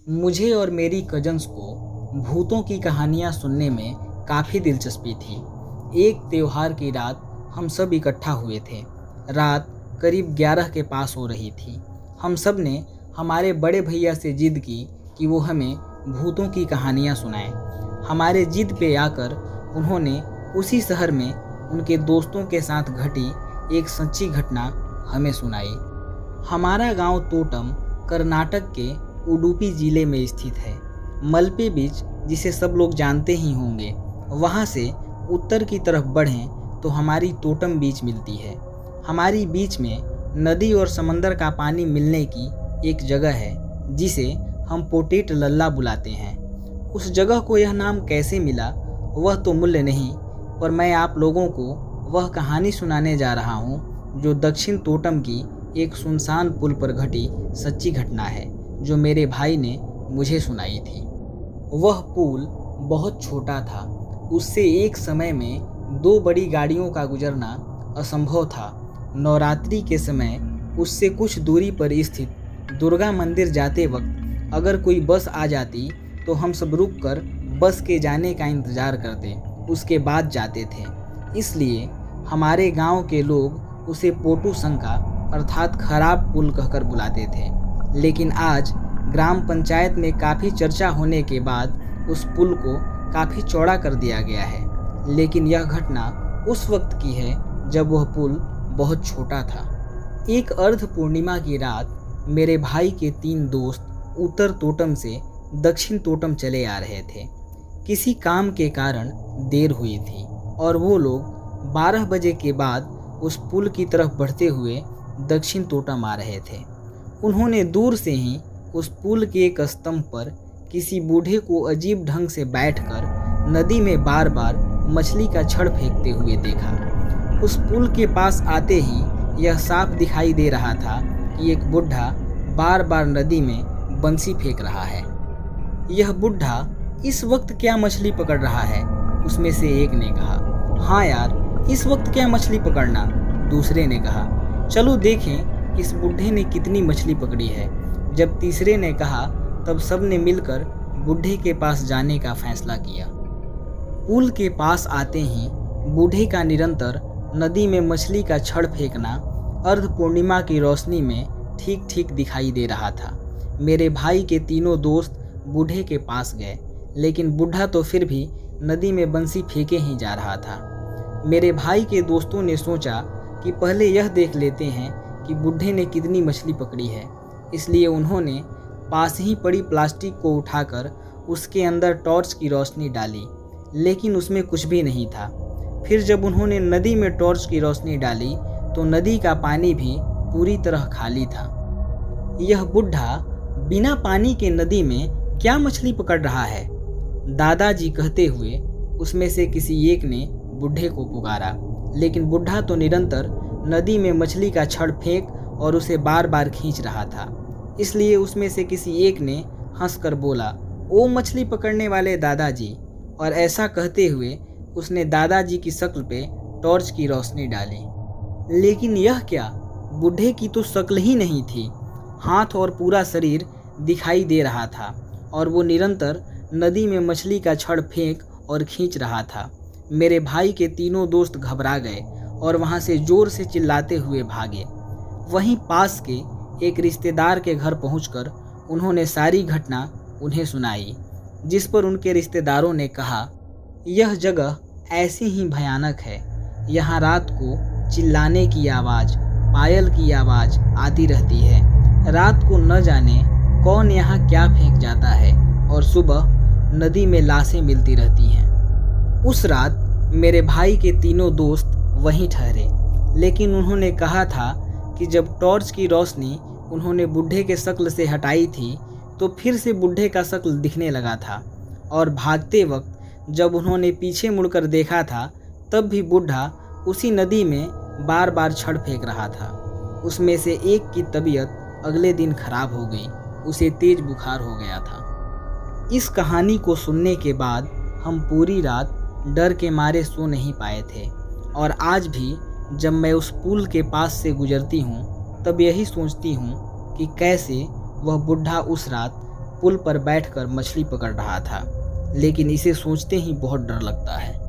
मुझे और मेरी कजन्स को भूतों की कहानियाँ सुनने में काफ़ी दिलचस्पी थी। एक त्योहार की रात हम सब इकट्ठा हुए थे। रात करीब 11 के पास हो रही थी। हम सब ने हमारे बड़े भैया से जिद की कि वो हमें भूतों की कहानियाँ सुनाएं। हमारे जिद पे आकर उन्होंने उसी शहर में उनके दोस्तों के साथ घटी एक सच्ची घटना हमें सुनाई। हमारा गांव तोटम कर्नाटक के उडुपी ज़िले में स्थित है। मलपे बीच, जिसे सब लोग जानते ही होंगे, वहाँ से उत्तर की तरफ बढ़ें तो हमारी तोटम बीच मिलती है। हमारी बीच में नदी और समंदर का पानी मिलने की एक जगह है जिसे हम पोटेट लल्ला बुलाते हैं। उस जगह को यह नाम कैसे मिला वह तो मूल्य नहीं, पर मैं आप लोगों को वह कहानी सुनाने जा रहा हूँ जो दक्षिण तोटम की एक सुनसान पुल पर घटी सच्ची घटना है, जो मेरे भाई ने मुझे सुनाई थी। वह पुल बहुत छोटा था। उससे एक समय में 2 बड़ी गाड़ियों का गुजरना असंभव था। नवरात्रि के समय उससे कुछ दूरी पर स्थित दुर्गा मंदिर जाते वक्त अगर कोई बस आ जाती तो हम सब रुककर बस के जाने का इंतज़ार करते, उसके बाद जाते थे। इसलिए हमारे गांव के लोग उसे पोटू संका अर्थात खराब पुल कहकर बुलाते थे। लेकिन आज ग्राम पंचायत में काफ़ी चर्चा होने के बाद उस पुल को काफ़ी चौड़ा कर दिया गया है। लेकिन यह घटना उस वक्त की है जब वह पुल बहुत छोटा था। एक अर्ध पूर्णिमा की रात मेरे भाई के 3 दोस्त उत्तर तोटम से दक्षिण तोटम चले आ रहे थे। किसी काम के कारण देर हुई थी और वो लोग 12 बजे के बाद उस पुल की तरफ बढ़ते हुए दक्षिण तोटम आ रहे थे। उन्होंने दूर से ही उस पुल के एक स्तंभ पर किसी बूढ़े को अजीब ढंग से बैठकर नदी में बार बार मछली का छड़ फेंकते हुए देखा। उस पुल के पास आते ही यह साफ दिखाई दे रहा था कि एक बुढ़ा बार बार नदी में बंसी फेंक रहा है। यह बुढ़ा इस वक्त क्या मछली पकड़ रहा है? उसमें से एक ने कहा। हाँ यार, इस वक्त क्या मछली पकड़ना? दूसरे ने कहा। चलो देखें इस बुढ़े ने कितनी मछली पकड़ी है। जब तीसरे ने कहा तब सब ने मिलकर बूढ़े के पास जाने का फैसला किया। पुल के पास आते ही बूढ़े का निरंतर नदी में मछली का छड़ फेंकना अर्ध पूर्णिमा की रोशनी में ठीक ठीक दिखाई दे रहा था। मेरे भाई के तीनों दोस्त बूढ़े के पास गए, लेकिन बूढ़ा तो फिर भी नदी में बंसी फेंके ही जा रहा था। मेरे भाई के दोस्तों ने सोचा कि पहले यह देख लेते हैं कि बूढ़े ने कितनी मछली पकड़ी है। इसलिए उन्होंने पास ही पड़ी प्लास्टिक को उठाकर उसके अंदर टॉर्च की रोशनी डाली, लेकिन उसमें कुछ भी नहीं था। फिर जब उन्होंने नदी में टॉर्च की रोशनी डाली तो नदी का पानी भी पूरी तरह खाली था। यह बुढ़ा बिना पानी के नदी में क्या मछली पकड़ रहा है? दादाजी कहते हुए उसमें से किसी एक ने बूढ़े को पुकारा, लेकिन बूढ़ा तो निरंतर नदी में मछली का छड़ फेंक और उसे बार बार खींच रहा था। इसलिए उसमें से किसी एक ने हंसकर बोला, ओ मछली पकड़ने वाले दादाजी। और ऐसा कहते हुए उसने दादाजी की शक्ल पे टॉर्च की रोशनी डाली। लेकिन यह क्या, बूढ़े की तो शक्ल ही नहीं थी। हाथ और पूरा शरीर दिखाई दे रहा था और वो निरंतर नदी में मछली का छड़ फेंक और खींच रहा था। मेरे भाई के तीनों दोस्त घबरा गए और वहाँ से जोर से चिल्लाते हुए भागे। वहीं पास के एक रिश्तेदार के घर पहुंचकर उन्होंने सारी घटना उन्हें सुनाई, जिस पर उनके रिश्तेदारों ने कहा, यह जगह ऐसी ही भयानक है। यहाँ रात को चिल्लाने की आवाज़, पायल की आवाज़ आती रहती है। रात को न जाने कौन यहाँ क्या फेंक जाता है और सुबह नदी में लाशें मिलती रहती हैं। उस रात मेरे भाई के तीनों दोस्त वहीं ठहरे, लेकिन उन्होंने कहा था कि जब टॉर्च की रोशनी उन्होंने बूढ़े के शक्ल से हटाई थी तो फिर से बूढ़े का शक्ल दिखने लगा था। और भागते वक्त जब उन्होंने पीछे मुड़कर देखा था तब भी बूढ़ा उसी नदी में बार बार छड़ फेंक रहा था। उसमें से एक की तबीयत अगले दिन खराब हो गई, उसे तेज बुखार हो गया था। इस कहानी को सुनने के बाद हम पूरी रात डर के मारे सो नहीं पाए थे और आज भी जब मैं उस पुल के पास से गुजरती हूँ तब यही सोचती हूँ कि कैसे वह बुढ़ा उस रात पुल पर बैठकर मछली पकड़ रहा था, लेकिन इसे सोचते ही बहुत डर लगता है।